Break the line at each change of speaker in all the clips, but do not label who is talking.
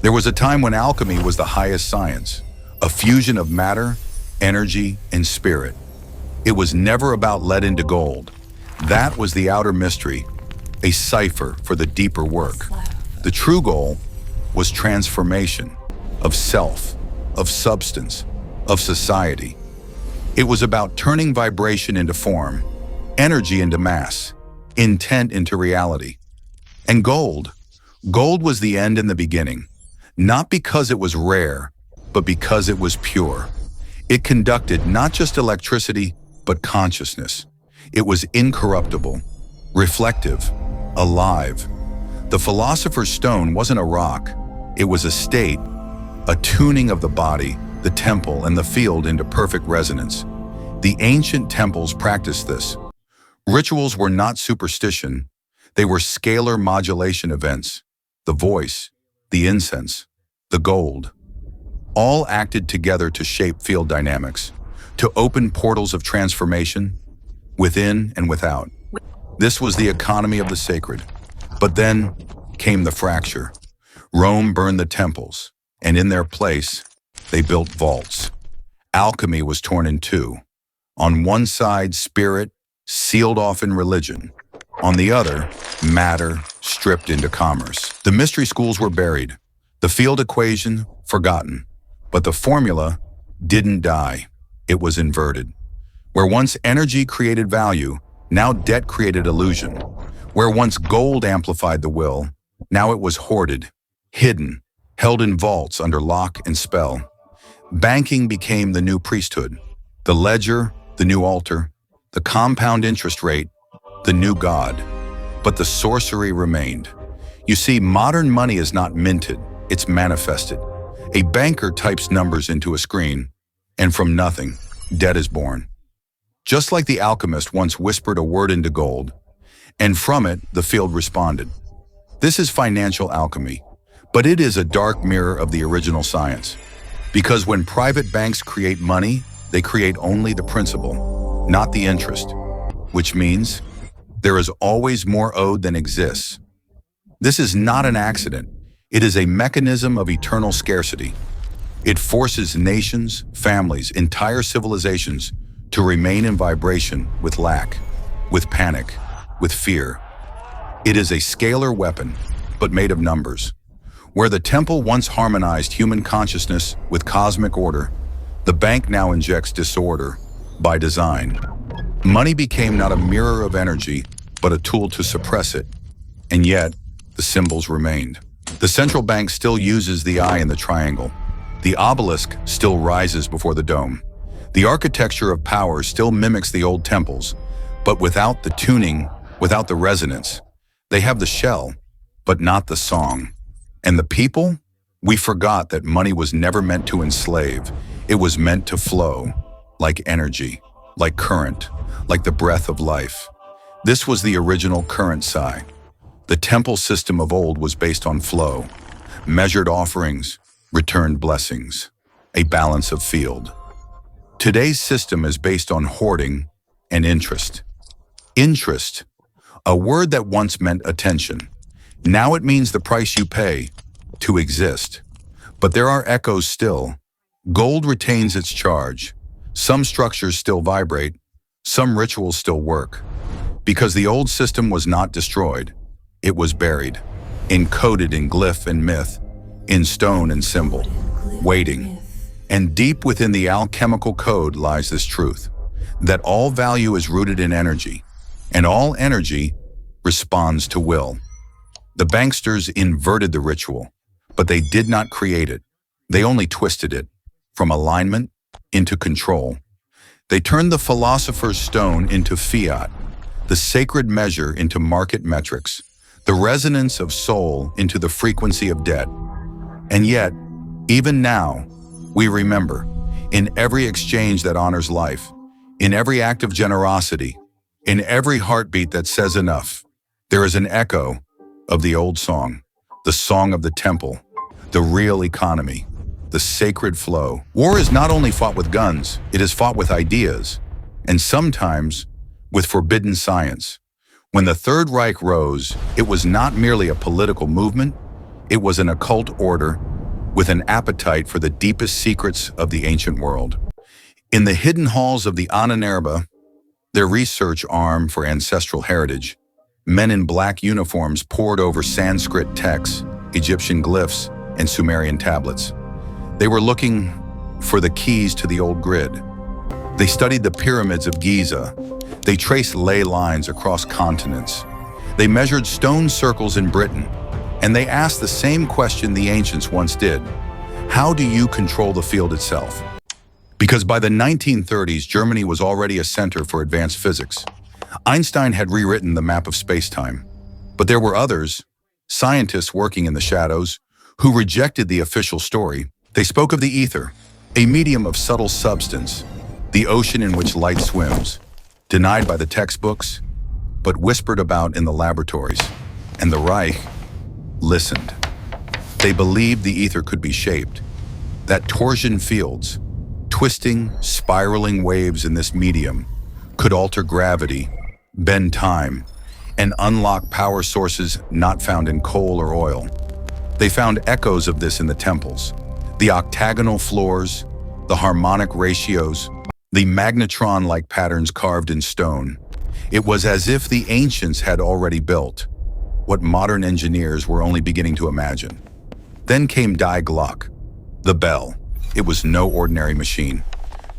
There was a time when alchemy was the highest science, a fusion of matter, energy, and spirit. It was never about lead into gold. That was the outer mystery, a cipher for the deeper work. The true goal was transformation of self, of substance, of society. It was about turning vibration into form, energy into mass, intent into reality. And gold was the end and the beginning, not because it was rare, but because it was pure. It conducted not just electricity, but consciousness. It was incorruptible, reflective, alive. The philosopher's stone wasn't a rock. It was a state, a tuning of the body, the temple, and the field into perfect resonance. The ancient temples practiced this. Rituals were not superstition. They were scalar modulation events. The voice, the incense, the gold, all acted together to shape field dynamics, to open portals of transformation within and without. This was the economy of the sacred. But then came the fracture. Rome burned the temples, and in their place, they built vaults. Alchemy was torn in two. On one side, spirit, sealed off in religion. On the other, matter, stripped into commerce. The mystery schools were buried, the field equation forgotten, but the formula didn't die. It was inverted. Where once energy created value, now debt created illusion. Where once gold amplified the will, now it was hoarded, hidden, held in vaults under lock and spell. Banking became the new priesthood, the ledger, the new altar, the compound interest rate, the new god. But the sorcery remained. You see, modern money is not minted, it's manifested. A banker types numbers into a screen, and from nothing, debt is born. Just like the alchemist once whispered a word into gold, and from it, the field responded. This is financial alchemy, but it is a dark mirror of the original science. Because when private banks create money, they create only the principal, not the interest, which means there is always more owed than exists. This is not an accident. It is a mechanism of eternal scarcity. It forces nations, families, entire civilizations to remain in vibration with lack, with panic, with fear. It is a scalar weapon, but made of numbers. Where the temple once harmonized human consciousness with cosmic order, the bank now injects disorder by design. Money became not a mirror of energy, but a tool to suppress it. And yet, the symbols remained. The central bank still uses the eye in the triangle. The obelisk still rises before the dome. The architecture of power still mimics the old temples, but without the tuning, without the resonance. They have the shell, but not the song. And the people? We forgot that money was never meant to enslave. It was meant to flow, like energy, like current, like the breath of life. This was the original currency. The temple system of old was based on flow, measured offerings, returned blessings, a balance of field. Today's system is based on hoarding and interest. Interest, a word that once meant attention. Now it means the price you pay to exist. But there are echoes still. Gold retains its charge. Some structures still vibrate. Some rituals still work. Because the old system was not destroyed. It was buried, encoded in glyph and myth, in stone and symbol, waiting. And deep within the alchemical code lies this truth, that all value is rooted in energy, and all energy responds to will. The Banksters inverted the ritual, but they did not create it. They only twisted it, from alignment into control. They turned the philosopher's stone into fiat, the sacred measure into market metrics, the resonance of soul into the frequency of debt. And yet, even now, we remember, in every exchange that honors life, in every act of generosity, in every heartbeat that says enough, there is an echo of the old song, the song of the temple, the real economy, the sacred flow. War is not only fought with guns, it is fought with ideas, and sometimes with forbidden science. When the Third Reich rose, it was not merely a political movement, it was an occult order with an appetite for the deepest secrets of the ancient world. In the hidden halls of the Ahnenerbe, their research arm for ancestral heritage, men in black uniforms pored over Sanskrit texts, Egyptian glyphs, and Sumerian tablets. They were looking for the keys to the old grid. They studied the pyramids of Giza. They traced ley lines across continents. They measured stone circles in Britain, and they asked the same question the ancients once did: how do you control the field itself? Because by the 1930s, Germany was already a center for advanced physics. Einstein had rewritten the map of space-time. But there were others, scientists working in the shadows, who rejected the official story. They spoke of the ether, a medium of subtle substance, the ocean in which light swims, denied by the textbooks, but whispered about in the laboratories. And the Reich listened. They believed the ether could be shaped, that torsion fields, twisting, spiraling waves in this medium, could alter gravity, bend time, and unlock power sources not found in coal or oil. They found echoes of this in the temples, the octagonal floors, the harmonic ratios, the magnetron-like patterns carved in stone. It was as if the ancients had already built what modern engineers were only beginning to imagine. Then came Die Glocke, the bell. It was no ordinary machine.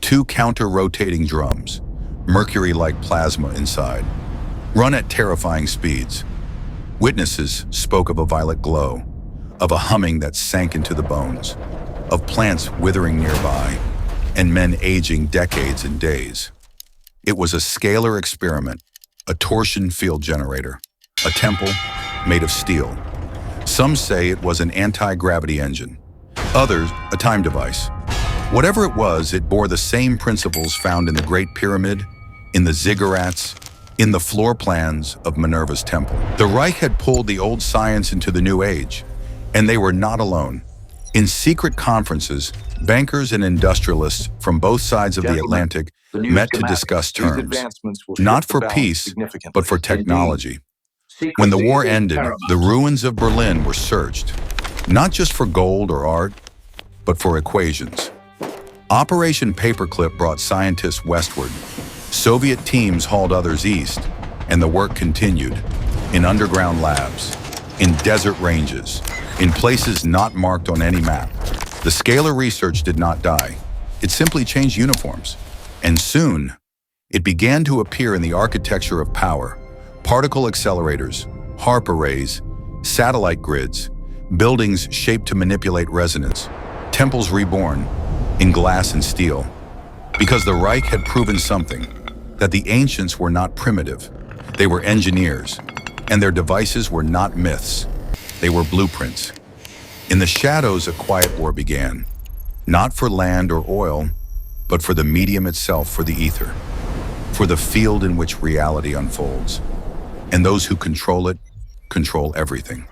2 counter-rotating drums, mercury-like plasma inside, run at terrifying speeds. Witnesses spoke of a violet glow, of a humming that sank into the bones, of plants withering nearby, and men aging decades in days. It was a scalar experiment, a torsion field generator, a temple made of steel. Some say it was an anti-gravity engine, others a time device. Whatever it was, it bore the same principles found in the Great Pyramid, in the ziggurats, in the floor plans of Minerva's temple. The Reich had pulled the old science into the new age, and they were not alone. In secret conferences, bankers and industrialists from both sides of the Atlantic met to discuss terms, not for peace, but for technology. When the war ended, the ruins of Berlin were searched, not just for gold or art, but for equations. Operation Paperclip brought scientists westward. Soviet teams hauled others east, and the work continued in underground labs, in desert ranges, in places not marked on any map. The scalar research did not die. It simply changed uniforms. And soon, it began to appear in the architecture of power: particle accelerators, HARP arrays, satellite grids, buildings shaped to manipulate resonance, temples reborn in glass and steel. Because the Reich had proven something, that the ancients were not primitive. They were engineers, and their devices were not myths. They were blueprints. In the shadows, a quiet war began, not for land or oil, but for the medium itself, for the ether, for the field in which reality unfolds. And those who control it, control everything.